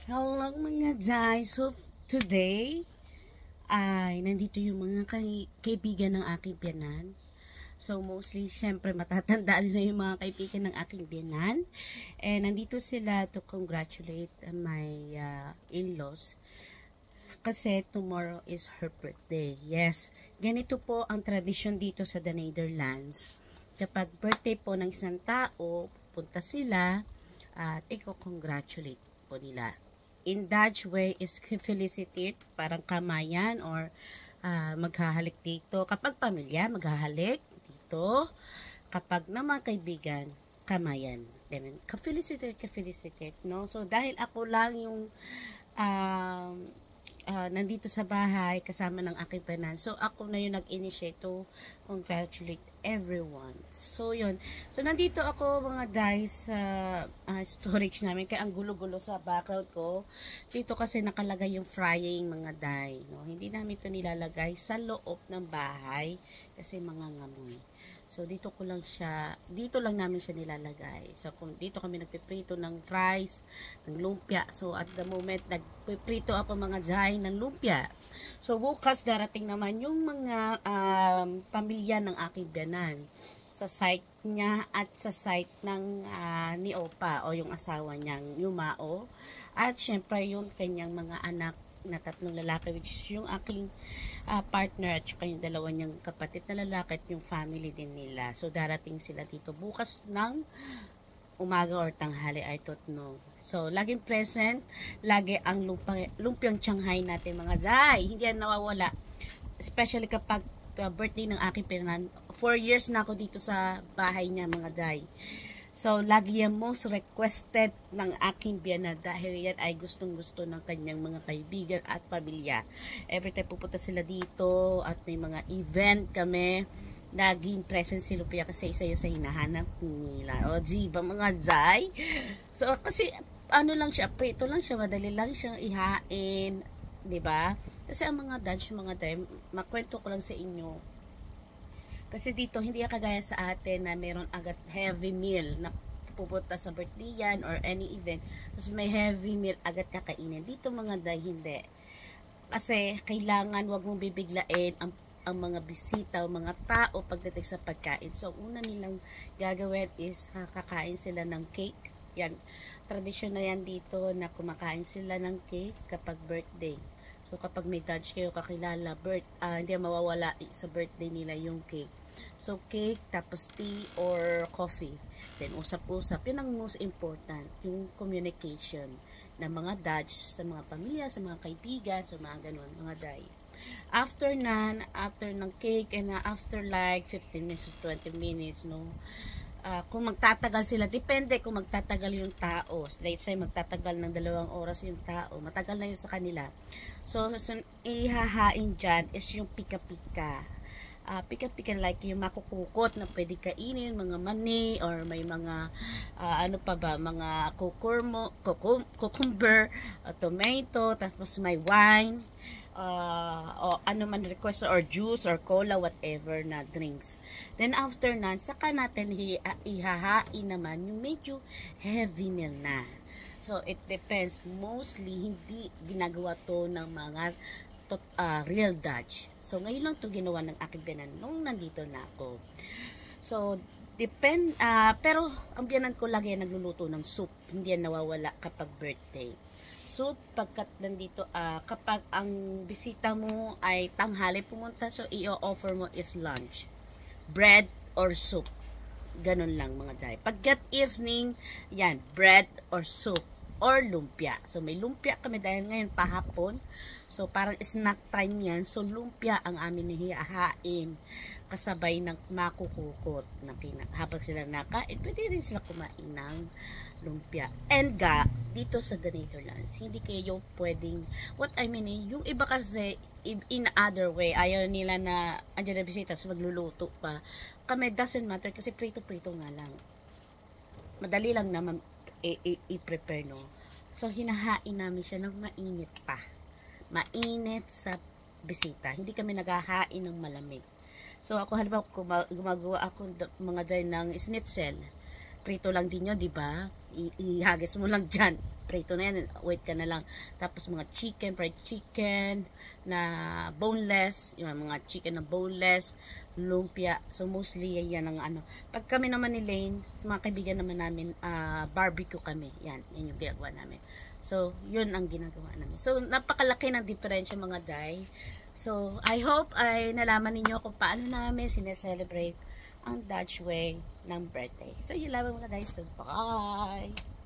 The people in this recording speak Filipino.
Hello mga Jai. So today ay nandito yung mga kaibigan ng aking biyanan. So mostly syempre matatandaan na yung mga kaibigan ng aking biyanan. And nandito sila to congratulate my in-laws. Kasi tomorrow is her birthday. Yes, ganito po ang tradisyon dito sa the Netherlands. Kapag birthday po ng isang tao, punta sila at i-congratulate po nila. In Dutch way is felicitate, parang kamayan or maghahalik dito. Kapag pamilya, maghahalik dito. Kapag naman kaibigan, kamayan. Ka-felicitate, no? So, dahil ako lang yung nandito sa bahay kasama ng aking biyanan. So, ako na yung nag-initiate to congratulate everyone. So, yun. So, nandito ako mga guys sa storage namin. Kaya ang gulo-gulo sa background ko. Dito kasi nakalagay yung frying mga day. No? Hindi namin ito nilalagay sa loob ng bahay kasi mga ngamoy. So, dito lang namin siya nilalagay. So, kung dito kami nagpiprito ng fries, ng lumpia. So, at the moment, nagpiprito ako mga Jai ng lumpia. So, bukas darating naman yung mga pamilya ng aking biyanan sa site niya at sa site ng ni Opa o yung asawa niyang Yumao. At syempre, yung kanyang mga anak na 3 lalaki, which is yung aking partner at saka yung 2 niyang kapatid na lalaki at yung family din nila. So, darating sila dito bukas ng umaga or tanghali, I don't know. So, laging present, lagi ang lumpiang Shanghai natin mga Zay. Hindi yan nawawala. Especially kapag birthday ng aking pinan. 4 years na ako dito sa bahay niya mga Zay. So, lagi yan most requested ng aking biyanan dahil yan ay gustong-gusto ng kanyang mga kaibigan at pamilya. Every time pupunta sila dito at may mga event kami, naging present si Lupia kasi isa yun sa hinahanap nila. O, ba mga Zay? So, kasi ano lang siya, prito lang siya, madali lang siyang ihain, di ba? Kasi ang mga Dutch, mga Zay, makwento ko lang sa inyo. Kasi dito, hindi kagaya sa atin na meron agad heavy meal na pupunta sa birthday yan or any event. Tapos may heavy meal agad kakainin. Dito mga day, hindi. Kasi kailangan wag mong bibiglain ang mga bisita o mga tao pagdating sa pagkain. So, una nilang gagawin is kakain sila ng cake. Yan. Tradisyon na yan dito na kumakain sila ng cake kapag birthday. So, kapag may Dutch kayo kakilala, hindi mawawala sa birthday nila yung cake. So, cake, tapos tea or coffee. Then, usap-usap. Yun ang most important. Yung communication ng mga Dutch sa mga pamilya, sa mga kaibigan, sa mga ganun, mga day. After ng cake, and after like 15 minutes or 20 minutes, no, kung magtatagal sila, depende kung magtatagal yung tao. Let's say, magtatagal ng 2 oras yung tao. Matagal na yun sa kanila. So ihahain dyan is yung pika-pika. Pika-pika like yung makukukot na pwede kainin, mga mani, or may mga, mga cucumber, tomato, tapos may wine, o ano man request or juice or cola, whatever na drinks. Then after nan, saka natin ihahain naman yung medyo heavy meal na. So it depends. Mostly hindi ginagawa to ng mga real Dutch. So ngayon lang to ginawa ng aking biyanan nung nandito na ako. So pero ang biyanan ko lagi nagluluto ng soup. Hindi yan nawawala kapag birthday. So, pagkat nandito, kapag ang bisita mo ay tanghali pumunta, so i-offer mo is lunch. Bread or soup. Ganun lang mga Jai. Pagkat evening, yan, bread or soup or lumpia. So, may lumpia kami dahil ngayon pahapon. So, parang snack time yan. So, lumpia ang amin hihahain kasabay ng makukukot. Habang sila nakain, pwede rin sila kumain ng lumpia. And dito sa the Netherlands, hindi kayo pwedeng, what I mean yung iba kasi, in other way, ayaw nila na andyan na bisita, so magluluto pa. Kami, doesn't matter, kasi prito-prito nga lang. Madali lang naman i-prepare, no? So, hinahain namin siya ng mainit pa. Mainit sa bisita. Hindi kami naghahain ng malamig. So, ako halimbawa, gumagawa ako mga dyan ng schnitzel. Prito lang din yun, di ba? Ihagis mo lang dyan. prito na yan, wait ka na lang. Tapos mga chicken, fried chicken na boneless, yung mga chicken na boneless, lumpia. So mostly yan ang ano. Pag kami naman ni Lane, sa mga kaibigan naman namin, barbecue kami. Yan yung ginagawa namin. So yun ang ginagawa namin. So napakalaki ng diferensya mga day. So I hope ay nalaman ninyo kung paano namin sineselebrate ang Dutch way ng birthday. So yun lang mga day. So bye!